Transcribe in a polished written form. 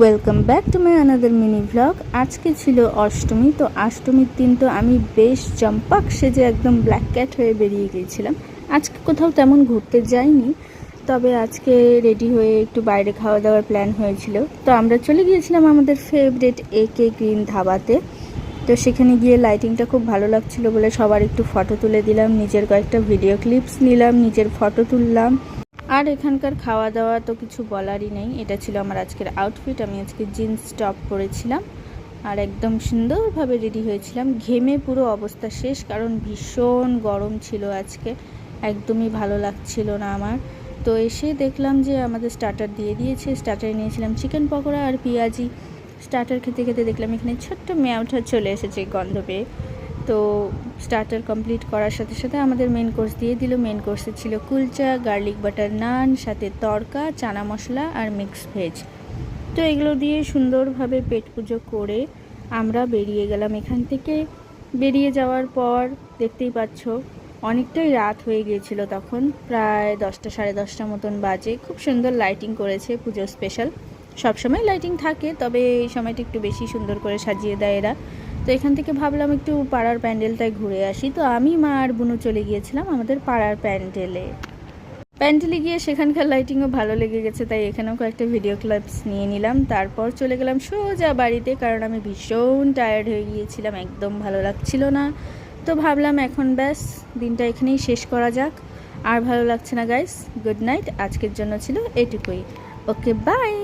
Welcome back to my another mini vlog. আজকে ছিল অষ্টমী, তো অষ্টমীর দিন তো আমি বেশ চম্পাক সেজে একদম ব্ল্যাক ক্যাট হয়ে বেরিয়ে গিয়েছিলাম। আজকে কোথাও তেমন ঘুরতে যাইনি, তবে আজকে রেডি হয়ে একটু বাইরে খাওয়া দাওয়ার প্ল্যান হয়েছিল। তো আমরা চলে গিয়েছিলাম আমাদের ফেভারিট একে গ্রিন ধাবাতে। তো সেখানে গিয়ে লাইটিংটা খুব ভালো লাগছিলো বলে সবার একটু ফটো তুলে দিলাম, নিজের কয়েকটা ভিডিও ক্লিপস নিলাম, নিজের ফটো তুললাম। আর এখানকার খাওয়া দাওয়া তো কিছু বলারই নেই। এটা ছিল আমার আজকের আউটফিট। আমি আজকে জিন্স টপ পরেছিলাম আর একদম সুন্দরভাবে রেডি হয়েছিলাম। ঘেমে পুরো অবস্থা শেষ, কারণ ভীষণ গরম ছিল আজকে, একদমই ভালো লাগছিল না আমার। তো এসে দেখলাম যে আমাদের স্টার্টার দিয়ে দিয়েছে। স্টার্টারে নিয়েছিলাম চিকেন পকোড়া আর পেঁয়াজি। স্টার্টার খেতে খেতে দেখলাম এখানে ছোট্ট মেয়াওটা চলে এসেছে গন্ধ পেয়ে। তো স্টার্টার কমপ্লিট করার সাথে সাথে আমাদের মেন কোর্স দিয়ে দিল। মেন কোর্সে ছিল কুলচা, গার্লিক বাটার নান, সাথে তড়কা, চানা মশলা আর মিক্স ভেজ। তো এগুলো দিয়ে সুন্দরভাবে পেট পুজো করে আমরা বেরিয়ে গেলাম এখান থেকে। বেরিয়ে যাওয়ার পর দেখতেই পাচ্ছ অনেকটাই রাত হয়ে গিয়েছিল, তখন প্রায় 10টা সাড়ে 10টা মতন বাজে। খুব সুন্দর লাইটিং করেছে, পুজো স্পেশাল। সবসময় লাইটিং থাকে, তবে এই সময়টা একটু বেশি সুন্দর করে সাজিয়ে দেয় এরা। তো এখান থেকে ভাবলাম একটু পাড়ার প্যান্ডেলটায় ঘুরে আসি। তো আমি, মা আর বুনু চলে গিয়েছিলাম আমাদের পাড়ার প্যান্ডেলে গিয়ে সেখানকার লাইটিংও ভালো লেগে গেছে, তাই এখানেও কয়েকটা ভিডিও ক্লিপস নিয়ে নিলাম। তারপর চলে গেলাম সোজা বাড়িতে, কারণ আমি ভীষণ টায়ার্ড হয়ে গিয়েছিলাম, একদম ভালো লাগছিল না। তো ভাবলাম এখন ব্যাস দিনটা এখানেই শেষ করা যাক। আর ভালো লাগছে না গাইস, গুড নাইট। আজকের জন্য ছিল এটুকুই। ওকে, বাই।